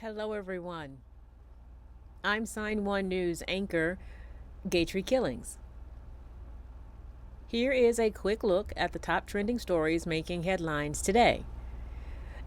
Hello, everyone. I'm Sign1News anchor Gatry Killings. Here is a quick look at the top trending stories making headlines today.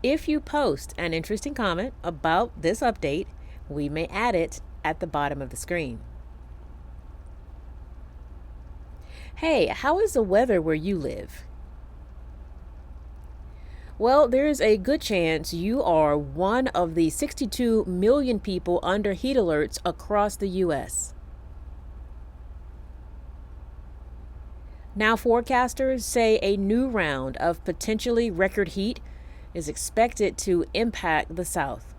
If you post an interesting comment about this update, we may add it at the bottom of the screen. Hey, how is the weather where you live? Well, there's a good chance you are one of the 62 million people under heat alerts across the U.S. Now, forecasters say a new round of potentially record heat is expected to impact the South.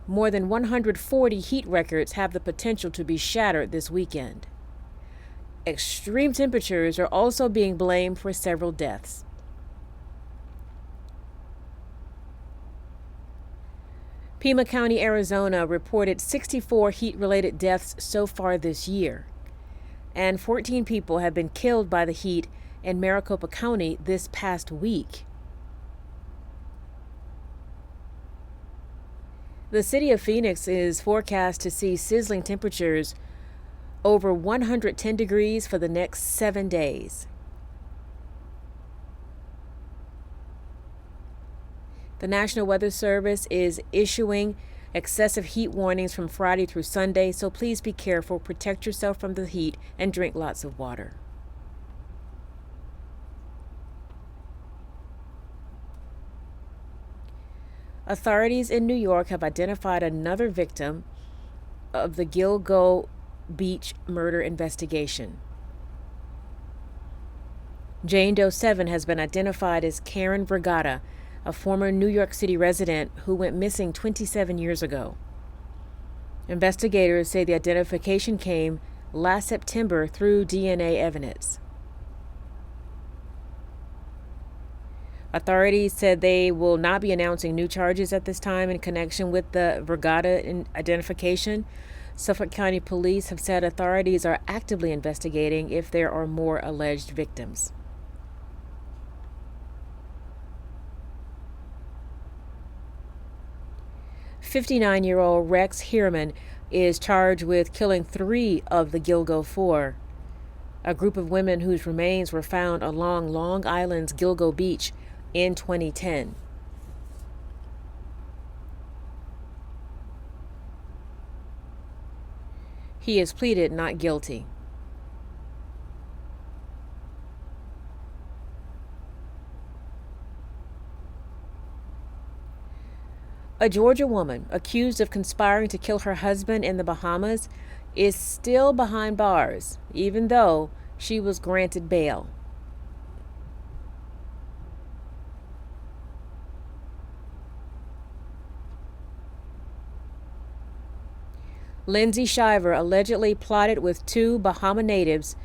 More than 140 heat records have the potential to be shattered this weekend. Extreme temperatures are also being blamed for several deaths. Pima County, Arizona reported 64 heat-related deaths so far this year, and 14 people have been killed by the heat in Maricopa County this past week. The city of Phoenix is forecast to see sizzling temperatures over 110 degrees for the next 7 days. The National Weather Service is issuing excessive heat warnings from Friday through Sunday, so please be careful, protect yourself from the heat, and drink lots of water. Authorities in New York have identified another victim of the Gilgo Beach murder investigation. Jane Doe 7 has been identified as Karen Vergata, a former New York City resident who went missing 27 years ago. Investigators say the identification came last September through DNA evidence. Authorities said they will not be announcing new charges at this time in connection with the Vergata identification. Suffolk County Police have said authorities are actively investigating if there are more alleged victims. "59-year-old Rex Hierman is charged with killing 3 of the Gilgo Four, a group of women whose remains were found along Long Island's Gilgo Beach in 2010. He has pleaded not guilty. A Georgia woman accused of conspiring to kill her husband in the Bahamas is still behind bars, even though she was granted bail. Lindsay Shiver allegedly plotted with 2 Bahama natives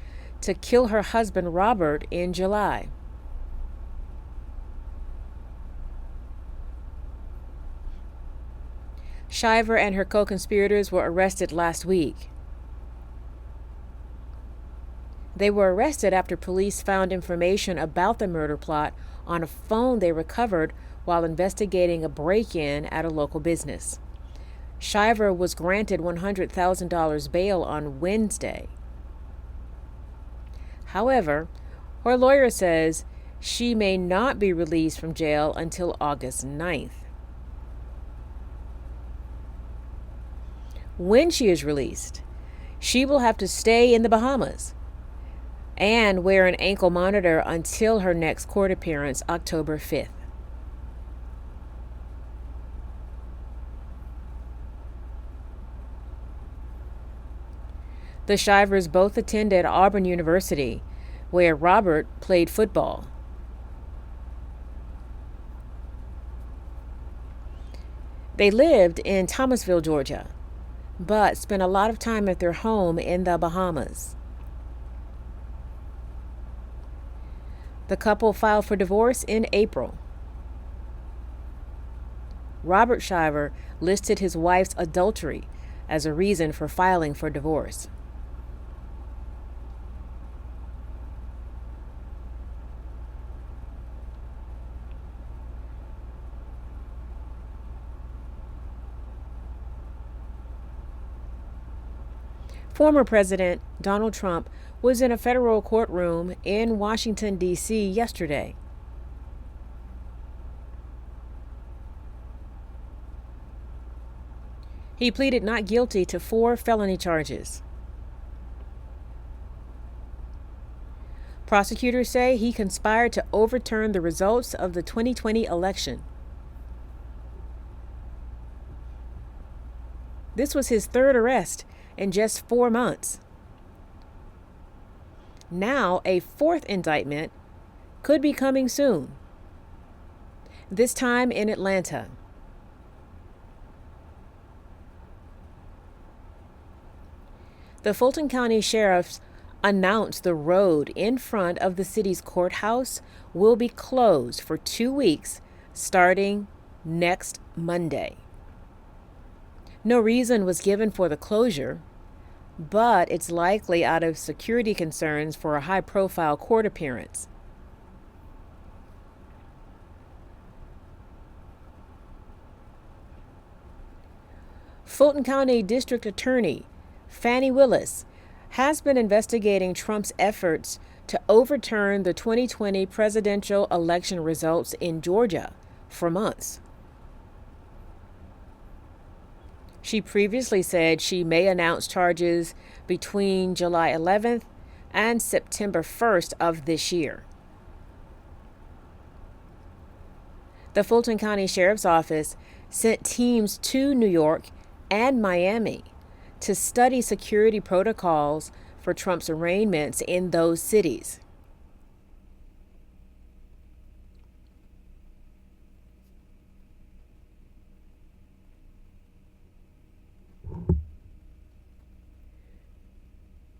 to kill her husband Robert in July. Shiver and her co-conspirators were arrested last week. They were arrested after police found information about the murder plot on a phone they recovered while investigating a break-in at a local business. Shiver was granted $100,000 bail on Wednesday. However, her lawyer says she may not be released from jail until August 9th. When she is released, she will have to stay in the Bahamas and wear an ankle monitor until her next court appearance, October 5th. The Shivers both attended Auburn University, where Robert played football. They lived in Thomasville, Georgia, but spent a lot of time at their home in the Bahamas. The couple filed for divorce in April. Robert Shiver listed his wife's adultery as a reason for filing for divorce. Former President Donald Trump was in a federal courtroom in Washington, D.C. yesterday. He pleaded not guilty to 4 felony charges. Prosecutors say he conspired to overturn the results of the 2020 election. This was his 3rd arrest in just 4 months. Now, a 4th indictment could be coming soon, this time in Atlanta. The Fulton County Sheriff's announced the road in front of the city's courthouse will be closed for 2 weeks starting next Monday. No reason was given for the closure, but it's likely out of security concerns for a high-profile court appearance. Fulton County District Attorney Fani Willis has been investigating Trump's efforts to overturn the 2020 presidential election results in Georgia for months. She previously said she may announce charges between July 11th and September 1st of this year. The Fulton County Sheriff's Office sent teams to New York and Miami to study security protocols for Trump's arraignments in those cities.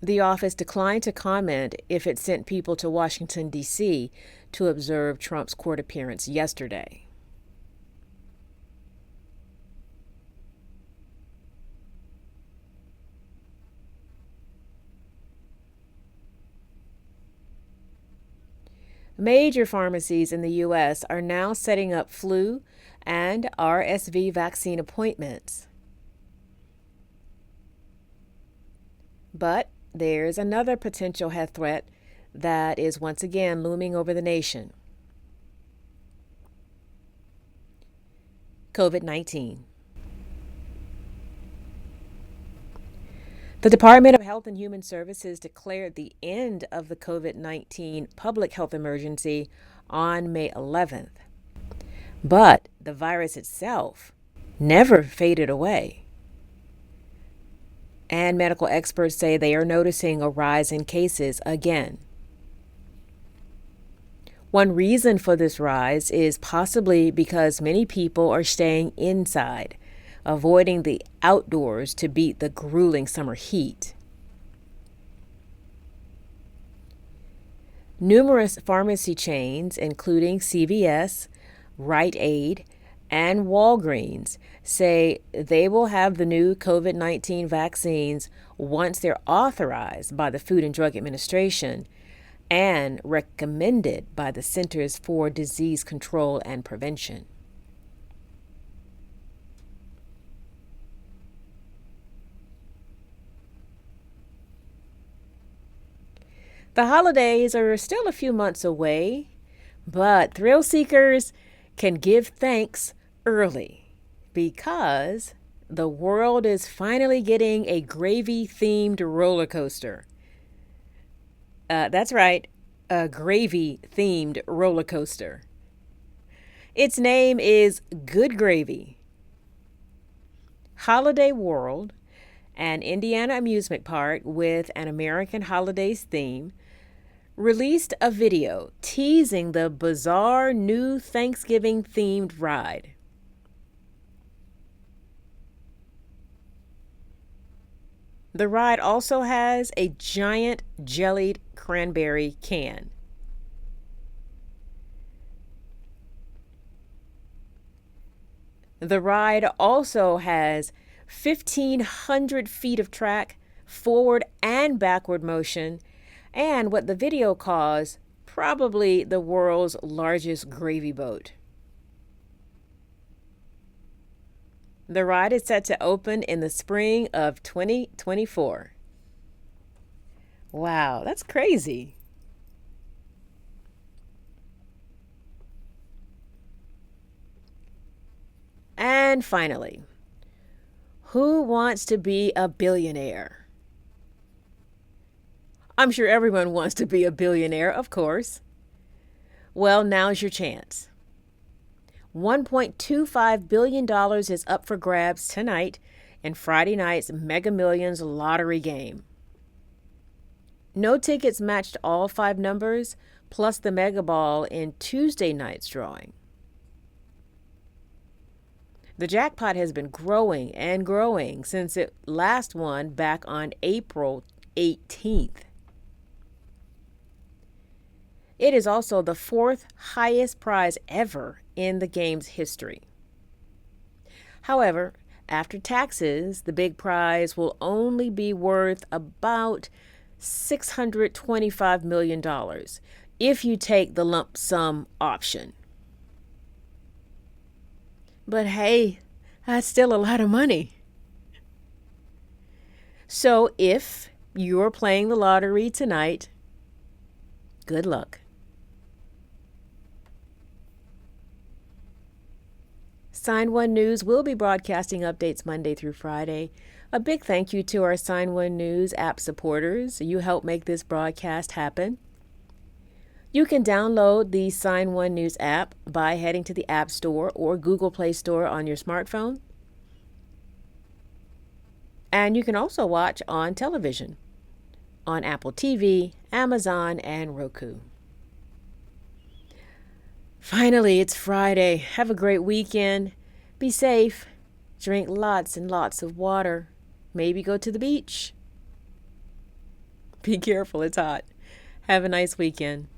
The office declined to comment if it sent people to Washington, D.C. to observe Trump's court appearance yesterday. Major pharmacies in the U.S. are now setting up flu and RSV vaccine appointments. But there's another potential health threat that is once again looming over the nation: COVID-19. The Department of Health and Human Services declared the end of the COVID-19 public health emergency on May 11th. But the virus itself never faded away. And medical experts say they are noticing a rise in cases again. One reason for this rise is possibly because many people are staying inside, avoiding the outdoors to beat the grueling summer heat. Numerous pharmacy chains, including CVS, Rite Aid, and Walgreens, say they will have the new COVID-19 vaccines once they're authorized by the Food and Drug Administration and recommended by the Centers for Disease Control and Prevention. The holidays are still a few months away, but thrill seekers can give thanks early because the world is finally getting a gravy-themed roller coaster. That's right, a gravy-themed roller coaster. Its name is Good Gravy. Holiday World, an Indiana amusement park with an American holidays theme, released a video teasing the bizarre new Thanksgiving-themed ride. The ride also has a giant jellied cranberry can. The ride also has 1,500 feet of track, forward and backward motion, and what the video calls probably the world's largest gravy boat. The ride is set to open in the spring of 2024. Wow, that's crazy. And finally, who wants to be a billionaire? I'm sure everyone wants to be a billionaire, of course. Well, now's your chance. $1.25 billion is up for grabs tonight in Friday night's Mega Millions lottery game. No tickets matched all five numbers, plus the Mega Ball in Tuesday night's drawing. The jackpot has been growing and growing since it last won back on April 18th. It is also the fourth highest prize ever in the game's history. However, after taxes, the big prize will only be worth about $625 million if you take the lump sum option. But hey, that's still a lot of money. So if you're playing the lottery tonight, good luck. Sign1News will be broadcasting updates Monday through Friday. A big thank you to our Sign1News app supporters. You help make this broadcast happen. You can download the Sign1News app by heading to the App Store or Google Play Store on your smartphone. And you can also watch on television on Apple TV, Amazon, and Roku. Finally, it's Friday. Have a great weekend. Be safe. Drink lots and lots of water. Maybe go to the beach. Be careful, it's hot. Have a nice weekend.